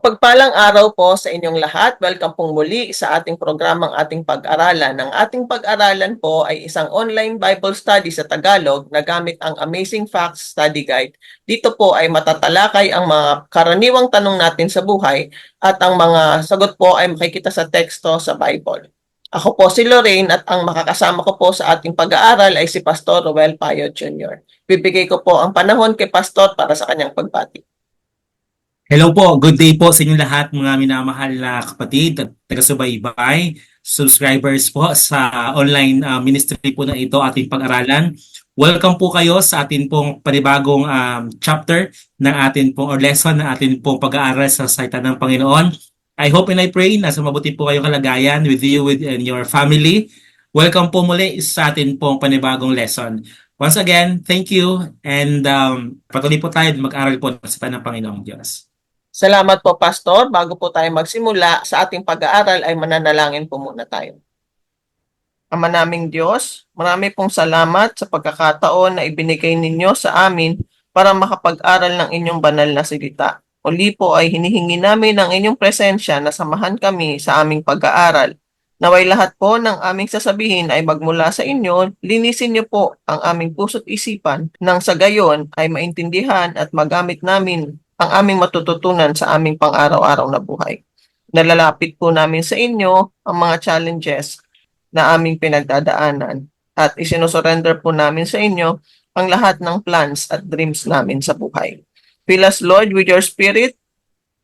Mapagpalang araw po sa inyong lahat. Welcome pong muli sa ating programang Ating Pag-aralan. Ang ating pag-aralan po ay isang online Bible study sa Tagalog na gamit ang Amazing Facts Study Guide. Dito po ay matatalakay ang mga karaniwang tanong natin sa buhay at ang mga sagot po ay makikita sa teksto sa Bible. Ako po si Lorraine at ang makakasama ko po sa ating pag-aaral ay si Pastor Roel Payo Jr. Bibigay ko po ang panahon kay Pastor para sa kanyang pagbati. Hello po, good day po sa inyong lahat mga minamahal na kapatid at taga-subaybay, subscribers po sa online ministry po na ito, ating pag-aralan. Welcome po kayo sa atin pong panibagong chapter ng atin pong or lesson ng atin pong pag-aaral sa salita ng Panginoon. I hope and I pray na sa mabuti po kayong kalagayan with you and your family. Welcome po muli sa atin pong panibagong lesson. Once again, thank you and patuloy po tayo mag-aral po sa salita ng Panginoong Diyos. Salamat po, Pastor. Bago po tayo magsimula sa ating pag-aaral ay mananalangin po muna tayo. Ama naming Diyos, marami pong salamat sa pagkakataon na ibinigay ninyo sa amin para makapag-aral ng inyong banal na salita. Uli po ay hinihingi namin ang inyong presensya na samahan kami sa aming pag-aaral. Naway lahat po ng aming sasabihin ay magmula sa inyo, linisin niyo po ang aming puso't isipan nang sa gayon ay maintindihan at magamit namin ang aming matututunan sa aming pang-araw-araw na buhay. Nalalapit po namin sa inyo ang mga challenges na aming pinagdadaanan at isinusurrender po namin sa inyo ang lahat ng plans at dreams namin sa buhay. Fill us, Lord, with your spirit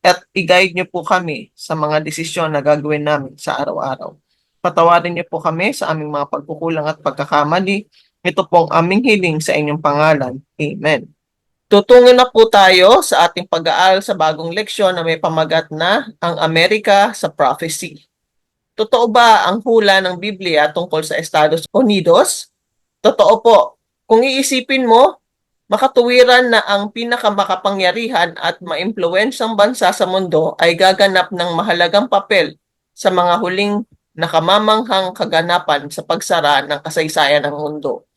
at i-guide niyo po kami sa mga desisyon na gagawin namin sa araw-araw. Patawarin niyo po kami sa aming mga pagkukulang at pagkakamali. Ito pong aming hiling sa inyong pangalan. Amen. Tutungo na po tayo sa ating pag-aaral sa bagong leksyon na may pamagat na ang Amerika sa Prophecy. Totoo ba ang hula ng Biblia tungkol sa Estados Unidos? Totoo po. Kung iisipin mo, makatuwiran na ang pinakamakapangyarihan at maimpluwensyang bansa sa mundo ay gaganap ng mahalagang papel sa mga huling nakamamanghang kaganapan sa pagsara ng kasaysayan ng mundo.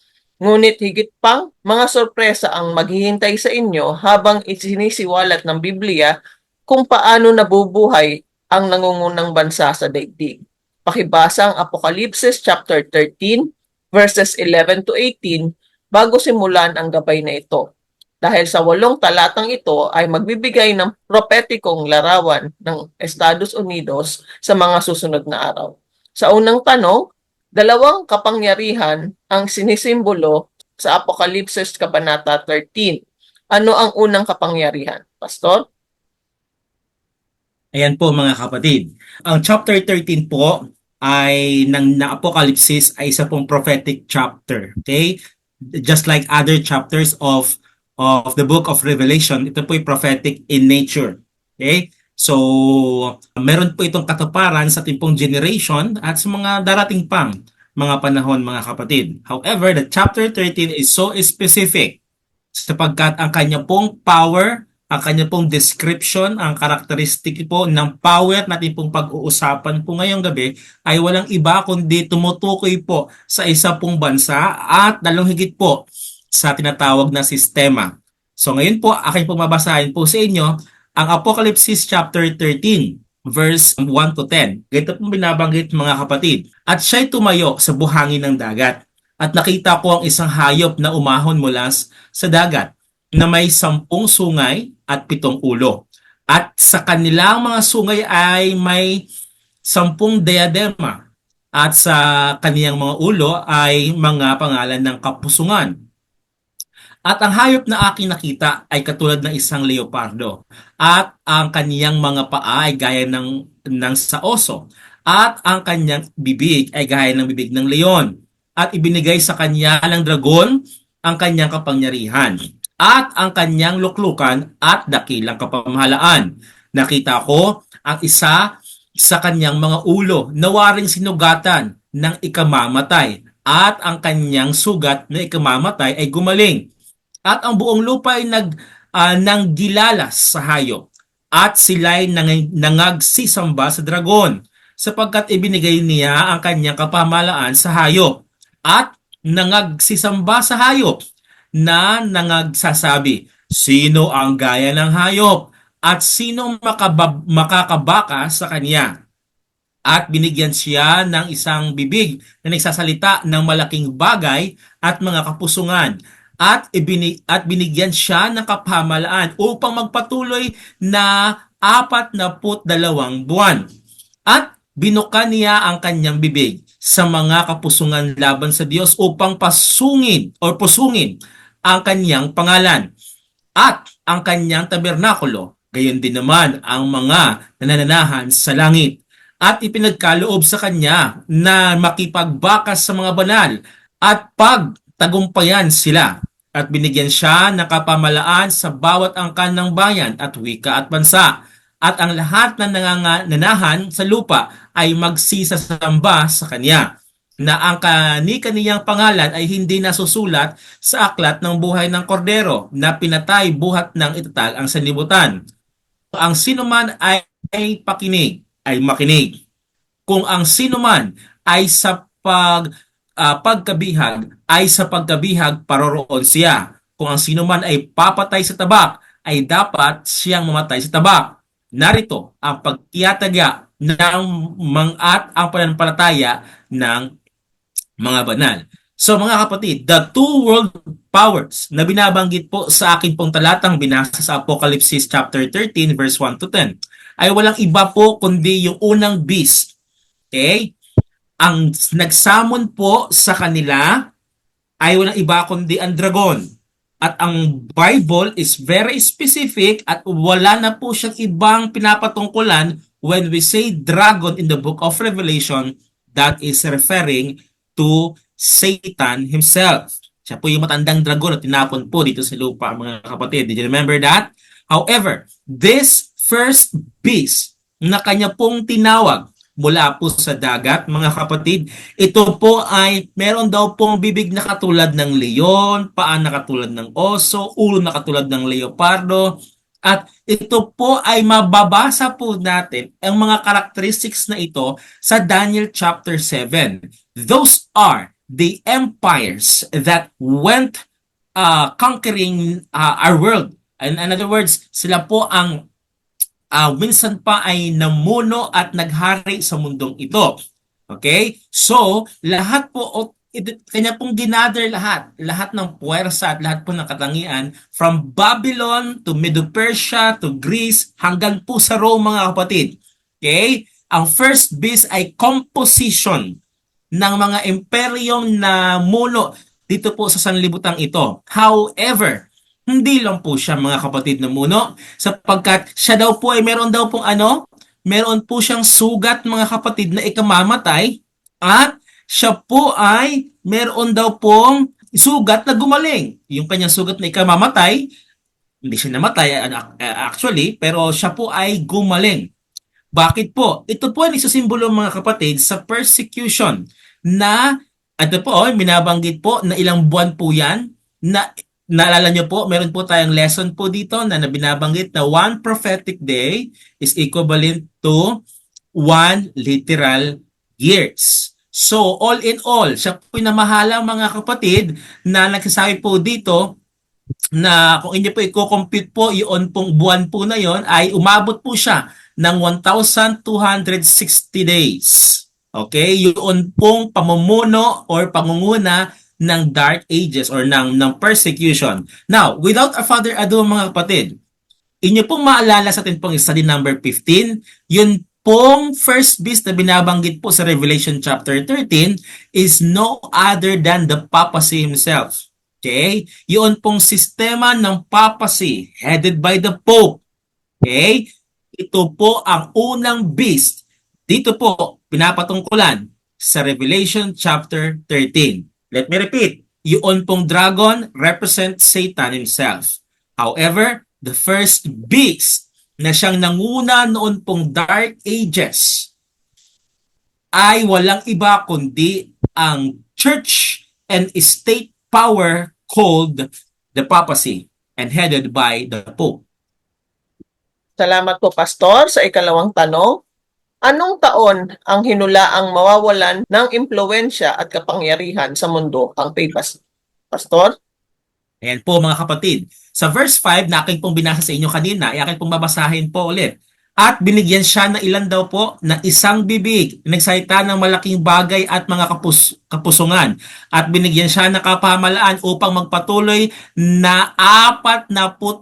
Ngunit higit pang mga sorpresa ang maghihintay sa inyo habang isinisiwalat ng Biblia kung paano nabubuhay ang nangungunang bansa sa daigdig. Pakibasa ang Apocalypse chapter 13 verses 11 to 18 bago simulan ang gabay na ito. Dahil sa 8 talatang ito ay magbibigay ng propetikong larawan ng Estados Unidos sa mga susunod na araw. Sa unang tanong, dalawang kapangyarihan ang sinisimbolo sa Apocalypse Kabanata 13. Ano ang unang kapangyarihan? Pastor? Ayan po mga kapatid. Ang chapter 13 po ay na Apocalypse ay isa pong prophetic chapter. Okay? Just like other chapters of the book of Revelation, ito po ay prophetic in nature. Okay? So, meron po itong katuparan sa ating pong generation at sa mga darating pang mga panahon mga kapatid. However, the chapter 13 is so specific sapagkat ang kanya pong power, ang kanya pong description, ang karakteristik po ng power natin pong pag-uusapan po ngayong gabi ay walang iba kundi tumutukoy po sa isa pong bansa at lalong higit po sa tinatawag na sistema. So ngayon po, akin pong mabasahin po sa inyo ang Apocalypse chapter 13 verse 1 to 10. Ganito pong binabanggit mga kapatid. At siya'y tumayo sa buhangin ng dagat at nakita ko ang isang hayop na umahon mula sa dagat na may 10 sungay at 7 ulo. At sa kanilang mga sungay ay may 10 diadema at sa kaniyang mga ulo ay mga pangalan ng kapusungan. At ang hayop na aking nakita ay katulad ng isang leopardo. At ang kaniyang mga paa ay gaya ng sa oso. At ang kanyang bibig ay gaya ng bibig ng leon. At ibinigay sa kanya ng dragon ang kanyang kapangyarihan. At ang kanyang luklukan at dakilang kapamahalaan. Nakita ko ang isa sa kanyang mga ulo na waring sinugatan ng ikamamatay. At ang kanyang sugat na ikamamatay ay gumaling. At ang buong lupa ay nanggilalas sa hayop. At sila'y nangagsisamba sa dragon, sapagkat ibinigay niya ang kanyang kapamahalaan sa hayop. At nangagsisamba sa hayop na nangagsasabi, sino ang gaya ng hayop? at sino makakabaka sa kanya. At binigyan siya ng isang bibig na nagsasalita ng malaking bagay at mga kapusungan. At binigyan siya ng kapamalaan upang magpatuloy na 42 buwan. At binuka niya ang kanyang bibig sa mga kapusungan laban sa Diyos upang pusungin ang kanyang pangalan at ang kanyang tabernakulo. Gayon din naman ang mga nanananahan sa langit. At ipinagkaloob sa kanya na makipagbakas sa mga banal at pagtagumpayan sila. At binigyan siya ng kapamalaan sa bawat angkan ng bayan at wika at bansa. At ang lahat na nananahan sa lupa ay magsisasamba sa kanya, na ang kani-kaniyang pangalan ay hindi nasusulat sa aklat ng buhay ng kordero na pinatay buhat ng itatag ang sanlibutan. Ang sinuman ay makinig. Kung ang sinuman ay sa pagkabihag, paroroon siya. Kung ang sinuman ay papatay sa tabak, ay dapat siyang mamatay sa tabak. Narito ang pagtiyataga ng ang pananampalataya ng mga banal. So mga kapatid, the two world powers na binabanggit po sa akin pong talatang binasa sa Apocalypse chapter 13 verse 1 to 10 ay walang iba po kundi yung unang beast. Okay? Ang nagsamon po sa kanila ay walang iba kundi ang dragon. At ang Bible is very specific at wala na po siyang ibang pinapatungkulan when we say dragon in the book of Revelation, that is referring to Satan himself. Siya po yung matandang dragon at tinapon po dito sa lupa, mga kapatid. Did you remember that? However, this first beast na kanya pong tinawag mula po sa dagat, mga kapatid, ito po ay meron daw pong bibig na katulad ng leon, paa na katulad ng oso, ulo na katulad ng leopardo, at ito po ay mababasa po natin ang mga characteristics na ito sa Daniel chapter 7. Those are the empires that went conquering our world. In other words, sila po ang minsan pa ay namuno at naghari sa mundong ito. Okay? So, lahat po, kanya pong ginather lahat ng puwersa at lahat po ng katangian from Babylon to Medo-Persia to Greece hanggang po sa Rome, mga kapatid. Okay? Ang first beast ay composition ng mga imperyong na muno dito po sa sanlibutang ito. However, hindi lang po siya, mga kapatid, na muno, sapagkat siya daw po ay meron po siyang sugat, mga kapatid, na ikamamatay, at siya po ay meron daw pong sugat na gumaling. Yung kanyang sugat na ikamamatay, hindi siya namatay actually, pero siya po ay gumaling. Bakit po? Ito po ay isasimbolo, mga kapatid, sa persecution na, ito po, binabanggit po na ilang buwan po yan, na naalala nyo po, meron po tayong lesson po dito na binabanggit na one prophetic day is equivalent to 1 literal years. So, all in all, siya po pinamahalang, mga kapatid, na nagsasabi po dito na kung inyo po i-compute po, yun pong buwan po na yon ay umabot po siya ng 1,260 days. Okay? Yun pong pamumuno or pangunguna ng dark ages or ng persecution. Now, without a further ado, mga kapatid, inyo pong maalala sa atin pong study number 15, yun pong first beast na binabanggit po sa Revelation chapter 13 is no other than the papacy himself. Okay? Yun pong sistema ng papacy headed by the Pope. Okay? Ito po ang unang beast. Dito po, pinapatungkulan sa Revelation chapter 13. Let me repeat, yun pong dragon represents Satan himself. However, the first beast na siyang nanguna noon pong dark ages ay walang iba kundi ang church and state power called the papacy and headed by the Pope. Salamat po, Pastor, sa ikalawang tanong. Anong taon ang hinulaang mawawalan ng impluwensya at kapangyarihan sa mundo ang papacy? Pastor? Ayan po mga kapatid. Sa verse 5 na akin pong binasa sa inyo kanina, ay akin pong babasahin po ulit. At binigyan siya ng ilan daw po na isang bibig, nagsalita ng malaking bagay at mga kapusungan. At binigyan siya ng kapamalaan upang magpatuloy na 42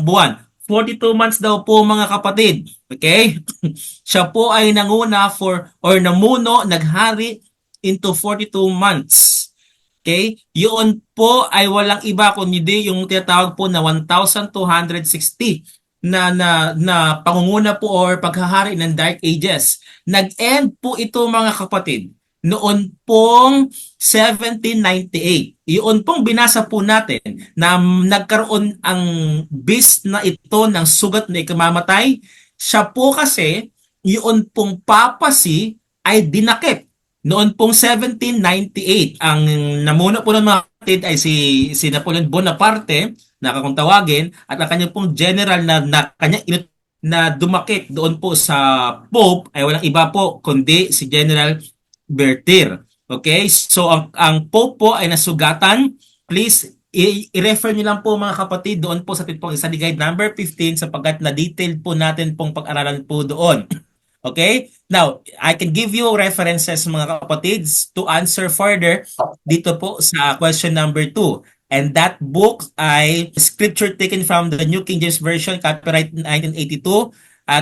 buwan. 42 months daw po mga kapatid. Okay? Siya po ay nanguna namuno, naghari into 42 months. Okay? Yun po ay walang iba kundi yung tinatawag po na 1,260 na pangunguna po or paghahari ng Dark Ages. Nag-end po ito mga kapatid noon pong 1798. Yun pong binasa po natin na nagkaroon ang beast na ito ng sugat na ikamamatay. Siya po kasi yun pong papasi ay dinakip. Noon pong 1798, ang namuno po ng mga kapatid ay si Napoleon Bonaparte, na kung tawagin, at ang kanyang pong general na dumakip doon po sa Pope ay walang iba po kundi si General Bertir. Okay? So ang Pope po ay nasugatan. Please i-refer niyo lang po mga kapatid doon po sa ating pong study guide number 15 sapagkat na detailed po natin pong pag-aralan po doon. Okay? Now, I can give you references mga kapatids to answer further dito po sa question number 2. And that book ay scripture taken from the New King James Version, copyright 1982,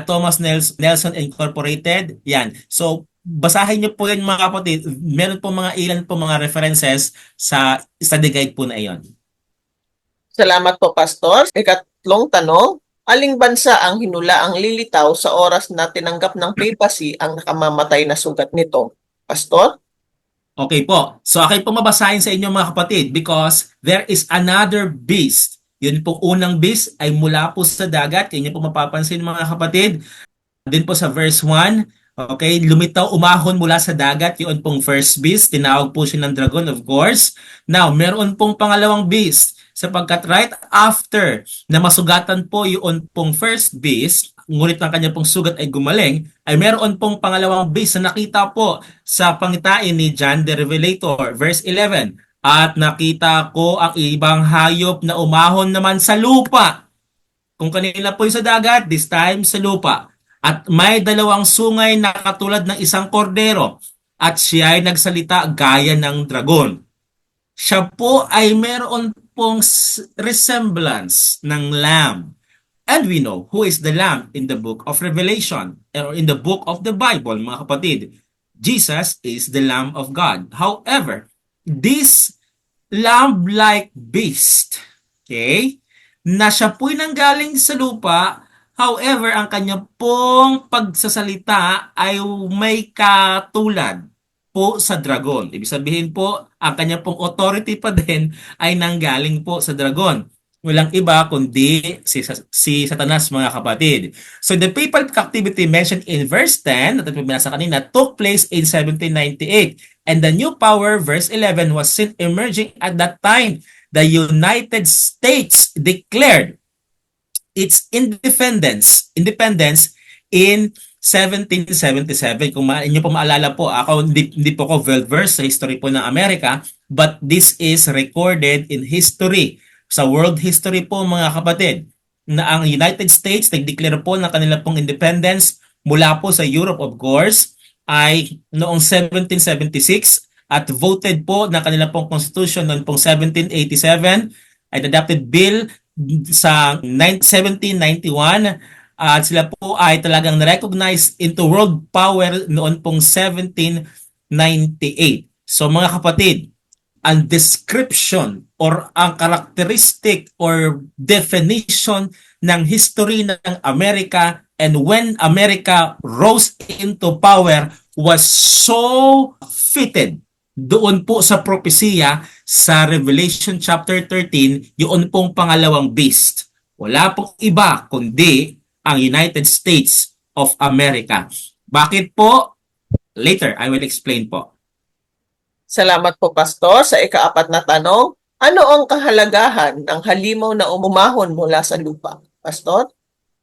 Thomas Nelson Incorporated. Yan. So, basahin niyo po yan mga kapatid. Meron po ilan po mga references sa study guide po na iyon. Salamat po, Pastor. Ikatlong tanong, aling bansa ang hinulaang lilitaw sa oras na tinanggap ng papacy ang nakamamatay na sugat nito? Pastor? Okay po. So akin po mabasahin sa inyo mga kapatid because there is another beast. Yun po unang beast ay mula po sa dagat. Kaya po mapapansin mga kapatid. Din po sa verse 1, okay, lumitaw umahon mula sa dagat. Yun pong first beast. Tinawag po siya ng dragon of course. Now, meron pong pangalawang beast. Sapagkat right after na masugatan po yun pong first beast, ngunit ang kanya pong sugat ay gumaling, ay meron pong pangalawang beast na nakita po sa pangitain ni John the Revelator, verse 11. At nakita ko ang ibang hayop na umahon naman sa lupa. Kung kanina po yung sa dagat, this time sa lupa. At may dalawang sungay na katulad ng isang kordero. At siya ay nagsalita gaya ng dragon. Siya po ay meron pong resemblance ng lamb. And we know who is the lamb in the book of Revelation or in the book of the Bible, mga kapatid. Jesus is the Lamb of God. However, this lamb-like beast, okay, na siya po'y nanggaling sa lupa, however, ang kanya pong pagsasalita ay may katulad po sa dragon. Ibig sabihin po, ang kanya pong authority pa din ay nanggaling po sa dragon. Walang iba kundi si Satanas mga kapatid. So the papal captivity mentioned in verse 10, na pinasa kanina, took place in 1798. And the new power, verse 11, was seen emerging at that time. The United States declared its independence in 1777. Kung inyo po maalala po, ako hindi po ako well-versed sa history po ng Amerika, but this is recorded in history. Sa world history po mga kapatid, na ang United States nag-declare po ng kanila pong independence mula po sa Europe of course ay noong 1776 at voted po ng kanila pong constitution noong pong 1787 ay adopted bill sa 1791 at sila po ay talagang na-recognize into world power noon pong 1798. So mga kapatid, ang description or ang characteristic or definition ng history ng Amerika and when America rose into power was so fitted doon po sa propesya sa Revelation chapter 13, yun pong pangalawang beast. Wala pong iba kundi ang United States of America. Bakit po? Later, I will explain po. Salamat po, Pastor. Sa ikaapat na tanong, ano ang kahalagahan ng halimaw na umahon mula sa lupa? Pastor?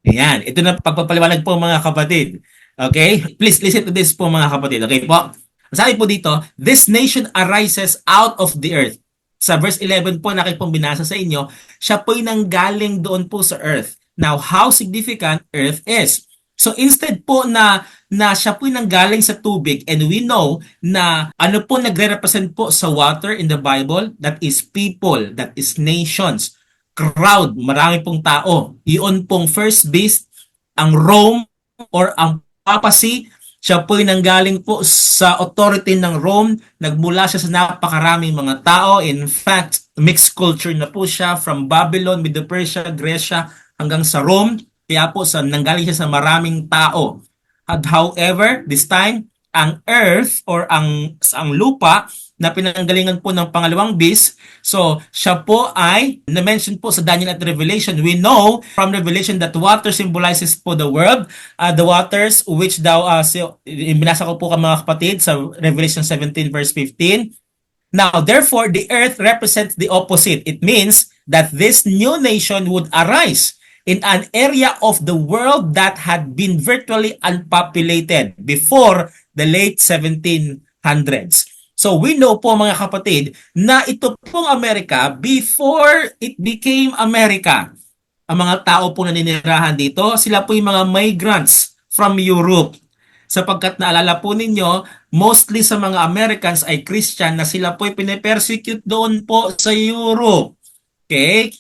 Ayan, ito na pagpapaliwanag po mga kapatid. Okay? Please listen to this po mga kapatid. Okay po? Sabi po dito, this nation arises out of the earth. Sa verse 11 po na aking pong binasa sa inyo, siya po'y nanggaling doon po sa earth. Now, how significant earth is? So instead po na siya po'y nanggaling sa tubig, and we know na ano po nagre-represent po sa water in the Bible, that is people, that is nations, crowd, marami pong tao. Iyon pong first beast, ang Rome or ang papacy, siya po'y nanggaling po sa authority ng Rome, nagmula siya sa napakaraming mga tao. In fact, mixed culture na po siya from Babylon, Medo-Persia, Grecia, hanggang sa Rome. Kaya po nanggaling siya sa maraming tao. At however, this time, ang earth or ang lupa na pinanggalingan po ng pangalawang beast, so siya po ay na-mention po sa Daniel at Revelation. We know from Revelation that water symbolizes po the world, the waters which thou, binasa ko po mga kapatid sa Revelation 17 verse 15. Now, therefore, the earth represents the opposite. It means that this new nation would arise in an area of the world that had been virtually unpopulated before the late 1700s. So we know po mga kapatid na ito pong Amerika before it became America. Ang mga tao po na ninirahan dito, sila po yung mga migrants from Europe. Sapagkat naalala po ninyo, mostly sa mga Americans ay Christian na sila po ay pinipersecute doon po sa Europe. Okay?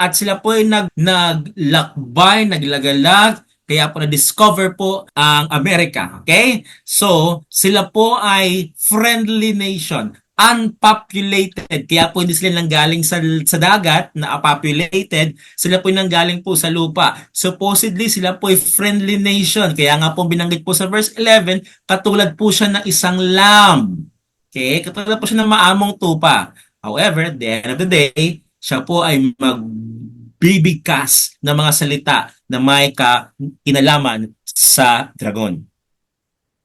At sila po ay naglakbay, naglagalag, kaya po na-discover po ang Amerika. Okay? So, sila po ay friendly nation, unpopulated. Kaya po hindi sila nanggaling sa dagat na populated, sila po ay nanggaling po sa lupa. Supposedly, sila po ay friendly nation. Kaya nga po binanggit po sa verse 11, katulad po siya ng isang lamb. Okay? Katulad po siya ng maamong tupa. However, at the end of the day, siya po ay magbibigkas ng mga salita na may kinalaman sa dragon.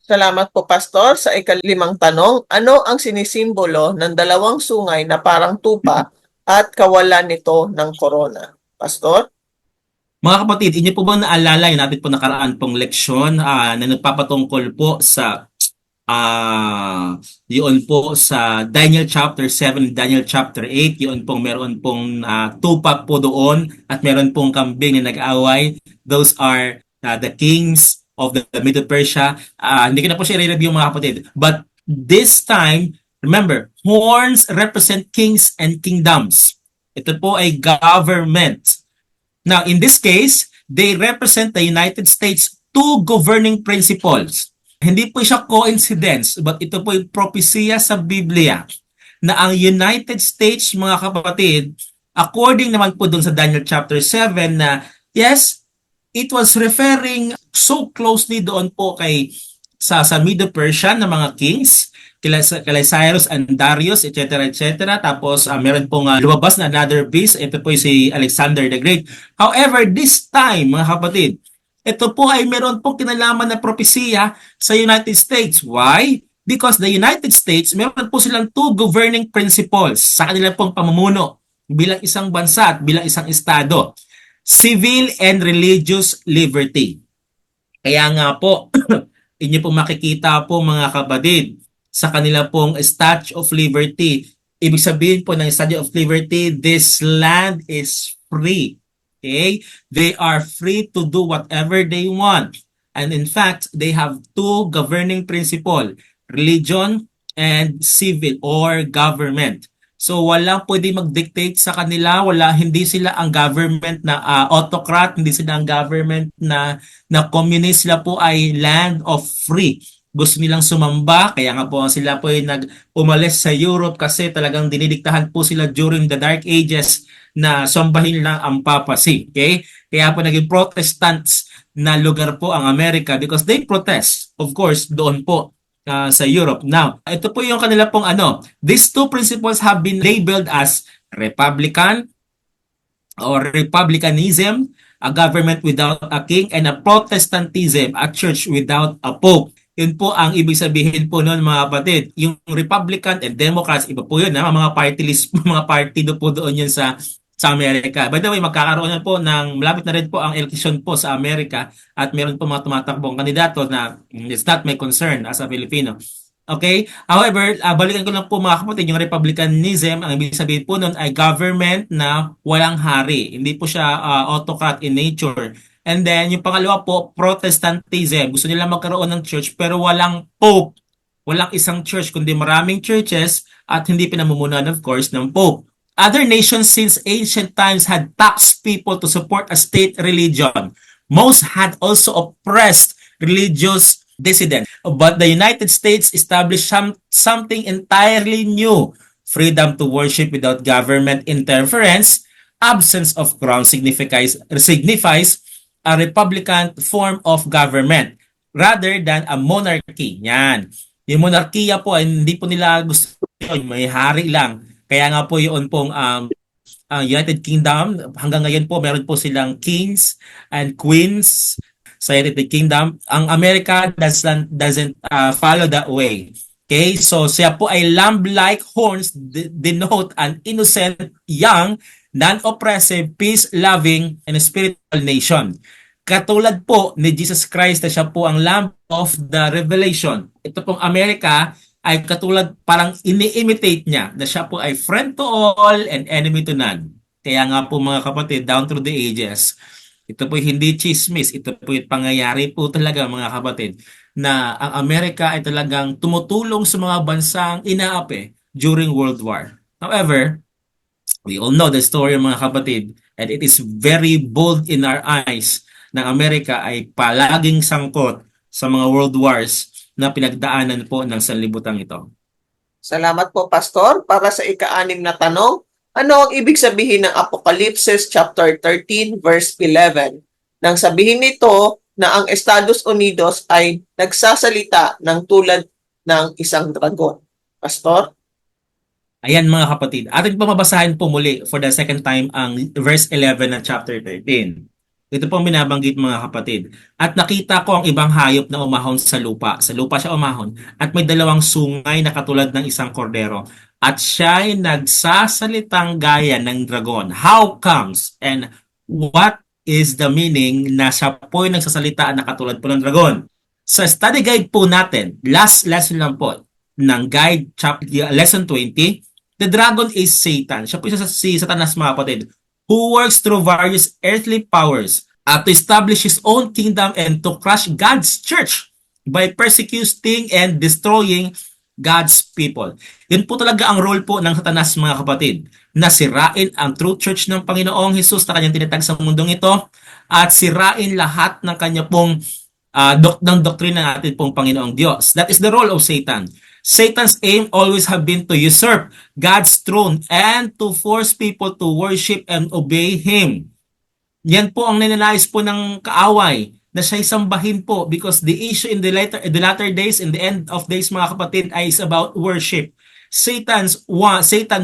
Salamat po, Pastor. Sa ikalimang tanong, ano ang sinisimbolo ng dalawang sungay na parang tupa at kawalan nito ng korona? Pastor? Mga kapatid, inyo po bang naalala yung natin po nakaraan pong leksyon na nagpapatungkol po sa yun po sa Daniel chapter 7, Daniel chapter 8, yun pong meron pong tupa po doon at meron pong kambing na nag-away. Those are the kings of the Medo-Persia. Hindi ko na po siya i-review mga kapatid. But this time, remember, horns represent kings and kingdoms. Ito po ay government. Now, in this case, they represent the United States two governing principles. Hindi po siya coincidence, but ito po yung propesya sa Biblia na ang United States, mga kapatid, according naman po dun sa Daniel chapter 7 na yes, it was referring so closely doon po kay sa Medo-Persia na mga kings, kay Cyrus and Darius, etc. etc. Tapos meron pong lumabas na another beast, ito po si Alexander the Great. However, this time, mga kapatid, ito po ay meron pong kinalaman na propesya sa United States. Why? Because the United States, meron po silang two governing principles sa kanilang pong pamumuno bilang isang bansa at bilang isang estado. Civil and religious liberty. Kaya nga po, inyo po makikita po mga kapatid sa kanila pong Statue of Liberty. Ibig sabihin po ng Statue of Liberty, this land is free. Okay? They are free to do whatever they want. And in fact, they have two governing principles, religion and civil or government. So walang pwede mag-dictate sa kanila, hindi sila ang government na autocrat, hindi sila ang government na communist, sila po ay land of free. Gusto nilang sumamba, kaya nga po sila po ay umalis sa Europe kasi talagang dinidiktahan po sila during the Dark Ages na sambahin lang ang papacy. Okay? Kaya po naging Protestants na lugar po ang Amerika because they protest, of course, doon po sa Europe. Now, ito po yung kanila pong these two principles have been labeled as Republican or Republicanism, a government without a king, and a Protestantism, a church without a pope. Yun po ang ibig sabihin po noon mga kapatid. Yung Republican and Democrats, iba po yun, mga party list, mga partido po doon yun sa Amerika. By the way, magkakaroon na po malapit na rin po ang election po sa Amerika at meron po mga tumatakbong kandidato na it's not my concern as a Filipino. Okay? However, balikan ko lang po mga kapatid, yung republicanism, ang ibig sabihin po nun ay government na walang hari. Hindi po siya autocrat in nature. And then, yung pangalawa po, Protestantism. Gusto nila magkaroon ng church pero walang pope. Walang isang church, kundi maraming churches at hindi pinamumunuan, of course, ng pope. Other nations since ancient times had taxed people to support a state religion. Most had also oppressed religious dissidents. But the United States established something entirely new. Freedom to worship without government interference. Absence of crown signifies a republican form of government rather than a monarchy. Yan. Yung monarkiya po ay hindi po nila gusto yun. May hari lang. Kaya nga po yun pong United Kingdom, hanggang ngayon po meron po silang kings and queens sa United Kingdom. Ang America doesn't follow that way. Okay, so siya po ay lamb-like horns denote an innocent, young, non-oppressive, peace-loving, and spiritual nation. Katulad po ni Jesus Christ na siya po ang Lamb of the Revelation. Ito pong Amerika ay katulad parang ini-imitate niya na siya po ay friend to all and enemy to none. Kaya nga po mga kapatid, down through the ages, ito po hindi chismis, ito po yung pangyayari po talaga mga kapatid na ang Amerika ay talagang tumutulong sa mga bansang inaapi during World War. However, we all know the story mga kapatid and it is very bold in our eyes na Amerika ay palaging sangkot sa mga world wars na pinagdaanan po ng sanlibutan ito. Salamat po, Pastor. Para sa ika-anim na tanong, ano ang ibig sabihin ng Apocalypse chapter 13 verse 11? Nang sabihin nito na ang Estados Unidos ay nagsasalita ng tulad ng isang dragon. Pastor? Ayan mga kapatid, atin po mabasahin po muli for the second time ang verse 11 ng chapter 13. Ito po binabanggit mga kapatid. At nakita ko ang ibang hayop na umahon sa lupa. Sa lupa siya umahon. At may dalawang sungay na katulad ng isang kordero. At siya'y nagsasalitang gaya ng dragon. How comes and what is the meaning na siya po'y nagsasalita na katulad po ng dragon? Sa study guide po natin, last lesson lang po ng guide chapter lesson 20, the dragon is Satan. Siya po si Satanas mga kapatid, who works through various earthly powers to establish his own kingdom and to crush God's church by persecuting and destroying God's people. Yun po talaga ang role po ng Satanas mga kapatid, na sirain ang true church ng Panginoong Hesus na kanyang tinatag sa mundong ito at sirain lahat ng kanya pong ng doktrina natin pong Panginoong Diyos. That is the role of Satan. Satan's aim always have been to usurp God's throne and to force people to worship and obey Him. Yan po ang ninanais po ng kaaway na siya'y sambahin po because the issue in the latter days, in the end of days mga kapatid, is about worship. Satan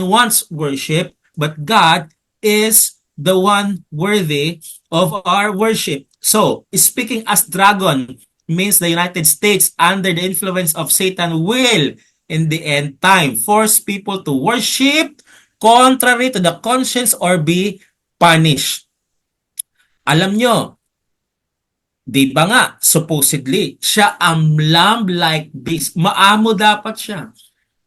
wants worship, but God is the one worthy of our worship. So, speaking as dragon means the United States under the influence of Satan will, in the end time, force people to worship contrary to the conscience or be punished. Alam nyo, di ba nga, supposedly, siya ang lamb-like beast. Maamo dapat siya.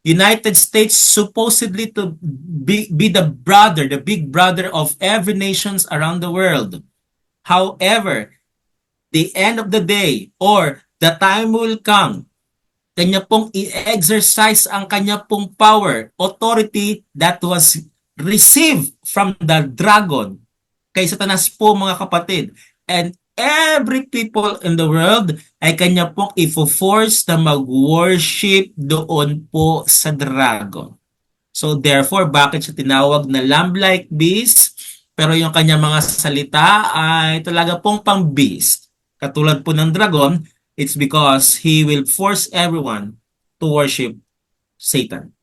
United States supposedly to be the brother, the big brother of every nations around the world. However, the end of the day or the time will come, kanya pong i-exercise ang kanya pong power, authority that was received from the dragon kay Satanas po mga kapatid. And every people in the world ay kanya pong i-force na mag-worship doon po sa dragon. So therefore, bakit siya tinawag na lamb-like beast? Pero yung kanya mga salita ay talaga pong pang-beast. Katulad po ng dragon, it's because he will force everyone to worship Satan.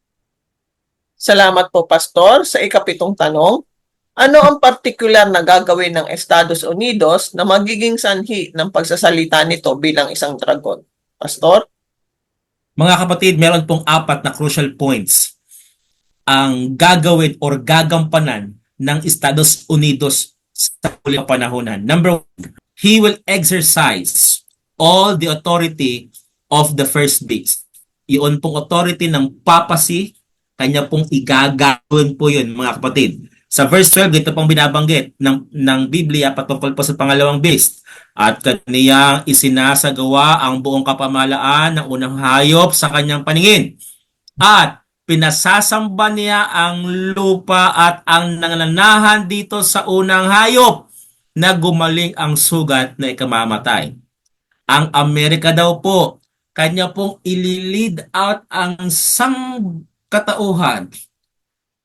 Salamat po, Pastor. Sa ikapitong tanong, ano ang partikular na gagawin ng Estados Unidos na magiging sanhi ng pagsasalita nito bilang isang dragon? Pastor? Mga kapatid, meron pong 4 na crucial points ang gagawin or gagampanan ng Estados Unidos sa huling panahonan. Number 1, he will exercise all the authority of the first beast. Iyon pong authority ng papacy, kanya pong igagawin po yun, mga kapatid. Sa verse 12, dito pong binabanggit ng Biblia patungkol po sa pangalawang beast. At kaniyang isinasagawa ang buong kapamalaan ng unang hayop sa kanyang paningin. At pinasasamba niya ang lupa at ang nananahan dito sa unang hayop na gumaling ang sugat na ikamamatay. Ang Amerika daw po, kanya pong ililid out ang sangkatauhan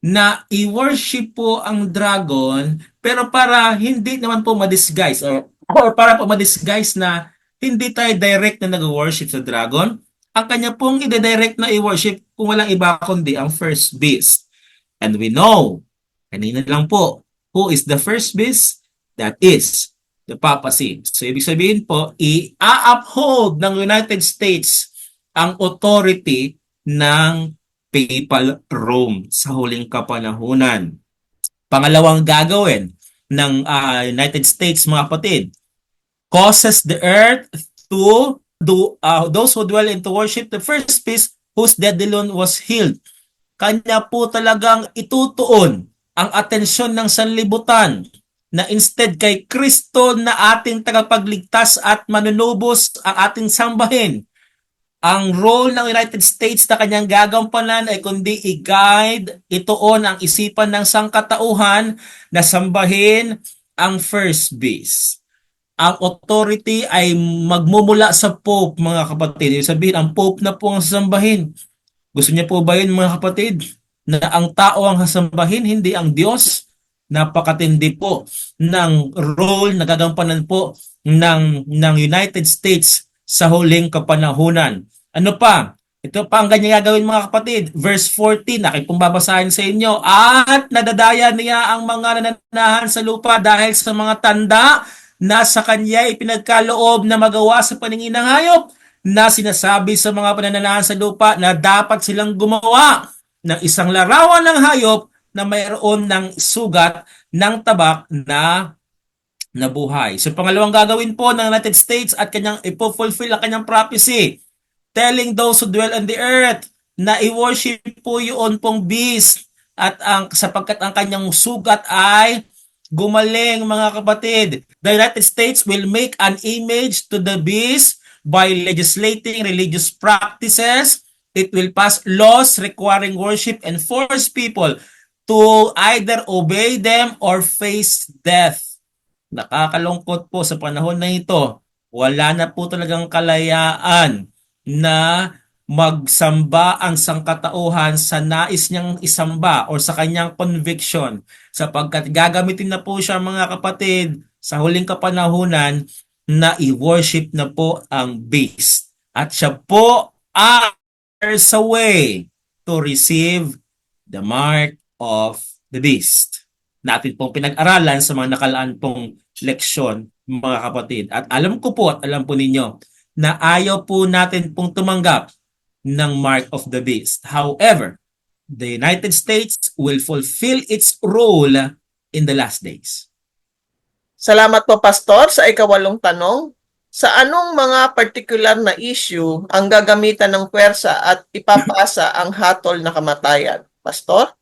na i-worship po ang dragon, pero para hindi naman po ma-disguise or para po ma-disguise na hindi tayo direct na nag-worship sa dragon. Ang kanya pong i-direct na i-worship kung walang iba kundi ang first beast. And we know, kanina lang po, who is the first beast? That is the papacy. So ibig sabihin po, i-uphold ng United States ang authority ng Papal Rome sa huling kapanahunan. Pangalawang gagawin ng United States, mga kapatid, causes the earth to do those who dwell into worship the first beast whose deadly wound was healed. Kanya po talagang itutuon ang atensyon ng sanlibutan na instead kay Kristo na ating tagapagligtas at manunubos ang ating sambahin. Ang role ng United States na kanyang gagampanan ay kundi i-guide, ituon ang isipan ng sangkatauhan na sambahin ang first beast. Ang authority ay magmumula sa Pope, mga kapatid. Ibig sabihin, ang Pope na po ang sasambahin. Gusto niya po ba yun, mga kapatid? Na ang tao ang sasambahin, hindi ang Diyos? Napakatindi po ng role na gagampanan po ng United States sa huling kapanahunan. Ano pa? Ito pa ang ganyan gagawin, mga kapatid. Verse 14, aking pong babasahin sa inyo. At nadadaya niya ang mga nananahan sa lupa dahil sa mga tanda na sa kanya ipinagkaloob na magawa sa paningin ng hayop na sinasabi sa mga panananahan sa lupa na dapat silang gumawa ng isang larawan ng hayop na mayroon ng sugat ng tabak na nabuhay. So pangalawang gagawin po ng United States at kanyang ipofulfill ang kanyang prophecy, telling those who dwell on the earth na i-worship po yun pong beast at sapagkat ang kanyang sugat ay gumaling, mga kapatid. The United States will make an image to the beast by legislating religious practices. It will pass laws requiring worship and force people to either obey them or face death. Nakakalungkot po sa panahon na ito. Wala na po talagang kalayaan na magsamba ang sangkatauhan sa nais niyang isamba o sa kanyang conviction sapagkat gagamitin na po siya, mga kapatid, sa huling kapanahunan na i-worship na po ang beast. At siya po ang sa way to receive the mark of the beast. Natin pong pinag-aralan sa mga nakalaan pong leksyon, mga kapatid. At alam ko po at alam po ninyo na ayaw po natin pong tumanggap ng mark of the beast. However, the United States will fulfill its role in the last days. Salamat po, Pastor, sa ikawalong tanong. Sa anong mga particular na issue ang gagamitan ng pwersa at ipapasa ang hatol na kamatayan? Pastor?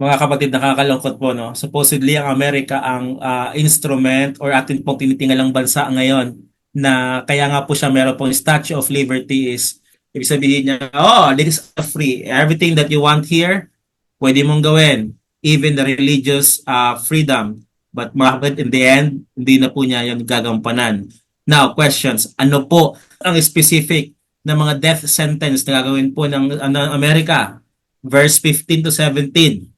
Mga kapatid, nakakalungkot po, no? Supposedly, ang Amerika ang instrument or atin pong tinitingalang bansa ngayon na kaya nga po siya meron pong Statue of Liberty is ibig sabihin niya, this is free. Everything that you want here, pwede mong gawin. Even the religious freedom. But in the end, hindi na po niya yung gagampanan. Now, questions. Ano po ang specific na mga death sentence na gagawin po ng Amerika? Verse 15 to 17.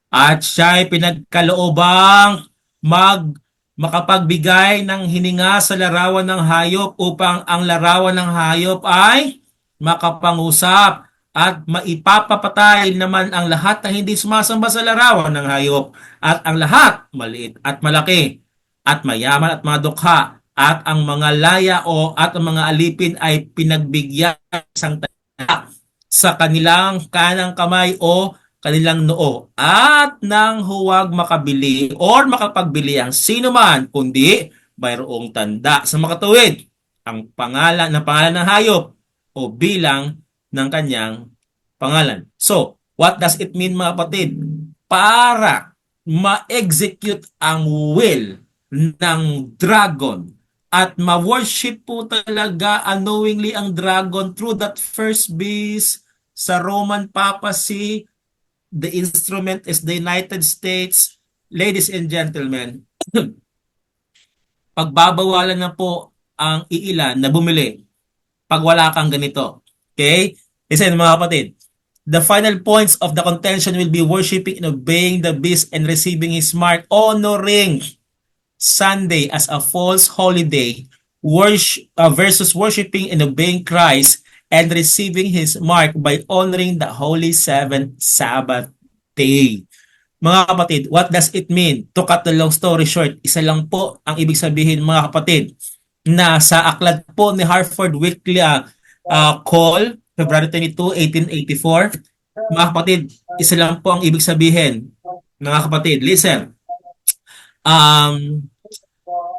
At siya ay pinagkaloobang makapagbigay ng hininga sa larawan ng hayop upang ang larawan ng hayop ay makapangusap at maipapapatay naman ang lahat na hindi sumasamba sa larawan ng hayop at ang lahat, maliit at malaki, at mayaman at mga dukha, at ang mga laya at ang mga alipin ay pinagbigyan isang tanda sa kanilang kanang kamay o kanilang noo, at nang huwag makabili or makapagbili ang sino man kundi mayroong tanda sa makatuwid ang pangalan ng hayop o bilang ng kanyang pangalan. So, what does it mean mga kapatid? Para ma-execute ang will ng dragon at ma-worship po talaga unknowingly ang dragon through that first beast sa Roman papacy, the instrument is the United States. Ladies and gentlemen, pagbabawalan na po ang iilan na bumili pag wala kang ganito. Okay? Listen mga kapatid, the final points of the contention will be worshiping and obeying the beast and receiving his mark, honoring Sunday as a false holiday versus worshiping and obeying Christ and receiving his mark by honoring the holy seventh Sabbath day. Mga kapatid, what does it mean? To cut the long story short, isa lang po ang ibig sabihin mga kapatid na sa aklat po ni Hartford Weekly Call, February 22, 1884, mga kapatid, isa lang po ang ibig sabihin. Mga kapatid, listen. Ang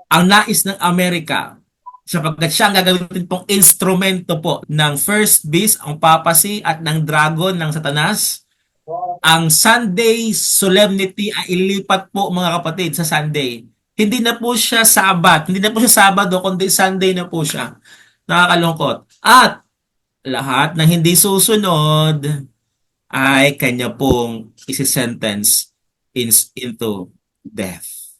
nais ng Amerika, sapagkat siya ang gagamitin pong instrumento po ng first beast, ang papacy at ng dragon ng Satanas, ang Sunday solemnity ay ilipat po mga kapatid sa Sunday. Hindi na po siya Sabat, hindi na po siya Sabado, kundi Sunday na po siya. Nakakalungkot. At lahat ng hindi susunod ay kanya pong isi-sentence into death.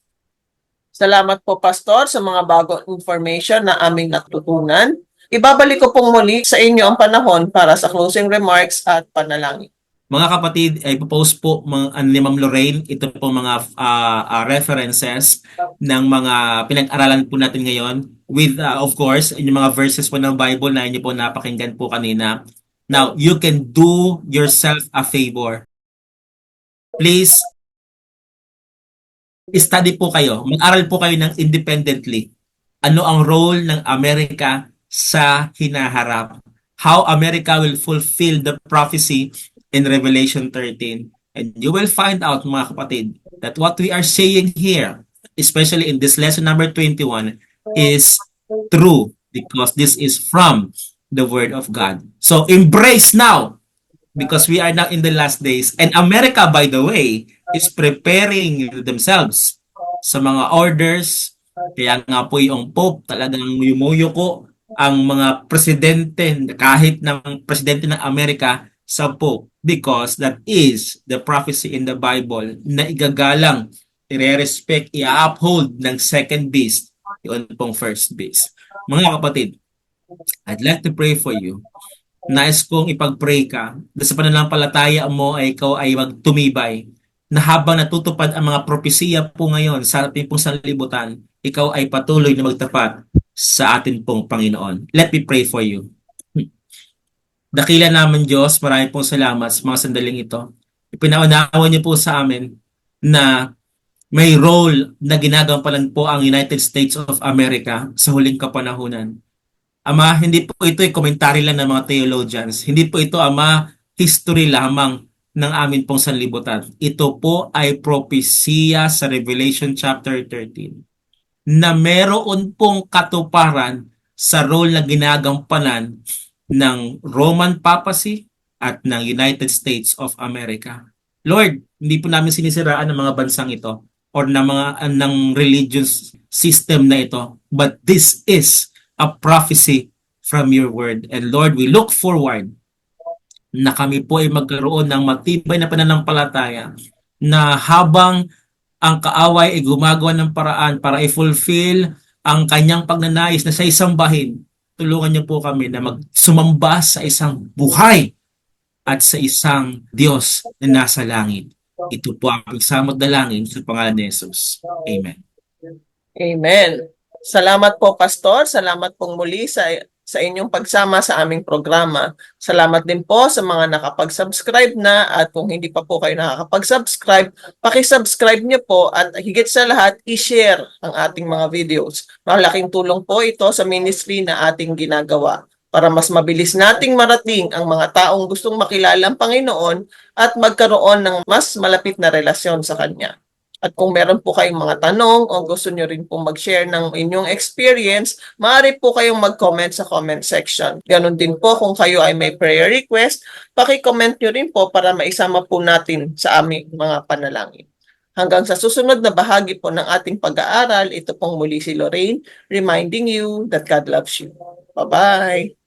Salamat po, Pastor, sa mga bagong information na aming natutunan. Ibabalik ko pong muli sa inyo ang panahon para sa closing remarks at panalangin. Mga kapatid, ay post po ni Ma'am Lorraine, ito po mga references ng mga pinag-aralan po natin ngayon with, of course, yung mga verses po ng Bible na inyo po napakinggan po kanina. Now, you can do yourself a favor. Please, study po kayo. Mag-aral po kayo ng independently. Ano ang role ng Amerika sa hinaharap? How America will fulfill the prophecy in Revelation 13. And you will find out, mga kapatid, that what we are saying here, especially in this lesson number 21, is true because this is from the Word of God. So embrace now because we are now in the last days. And America, by the way, is preparing themselves sa mga orders. Kaya nga po yung Pope talagang yumuyuko ang mga presidente, kahit ng presidente ng Amerika, sa Pope, because that is the prophecy in the Bible na igagalang, i-respect, i-uphold ng second beast, yun pong first beast. Mga kapatid, I'd like to pray for you. Nais kong ipag-pray ka na sa pananampalataya mo ay ikaw ay magtumibay na habang natutupad ang mga propesiya po ngayon sa ating pong sanlibutan, ikaw ay patuloy na magtapat sa atin pong Panginoon. Let me pray for you. Dakila naman Diyos, marami pong salamat sa mga sandaling ito. Ipinaunawa niyo po sa amin na may role na ginagampanan po ang United States of America sa huling kapanahunan. Ama, hindi po ito ay komentary lang ng mga theologians. Hindi po ito, Ama, history lamang ng amin pong sanlibutan. Ito po ay propesiya sa Revelation chapter 13 na meron pong katuparan sa role na ginagampanan ng Roman papacy at ng United States of America. Lord, hindi po namin sinisiraan ng mga bansang ito or ng religious system na ito, but this is a prophecy from your word. And Lord, we look forward na kami po ay magkaroon ng matibay na pananampalataya na habang ang kaaway ay gumagawa ng paraan para i-fulfill ang kanyang pagnanais na sa isang bahin, tulungan niyo po kami na magsumamba sa isang buhay at sa isang Diyos na nasa langit. Ito po ang pagsamot dalangin sa pangalan ni Jesus. Amen. Amen. Salamat po, Pastor. Salamat pong muli sa inyong pagsama sa aming programa. Salamat din po sa mga nakapag-subscribe na at kung hindi pa po kayo nakakapag-subscribe, paki-subscribe niyo po at higit sa lahat, i-share ang ating mga videos. Malaking tulong po ito sa ministry na ating ginagawa para mas mabilis nating marating ang mga taong gustong makilala ang Panginoon at magkaroon ng mas malapit na relasyon sa Kanya. At kung meron po kayong mga tanong o gusto nyo rin po mag-share ng inyong experience, maaari po kayong mag-comment sa comment section. Ganon din po kung kayo ay may prayer request, paki-comment nyo rin po para maisama po natin sa aming mga panalangin. Hanggang sa susunod na bahagi po ng ating pag-aaral, ito pong muli si Lorraine, reminding you that God loves you. Bye-bye!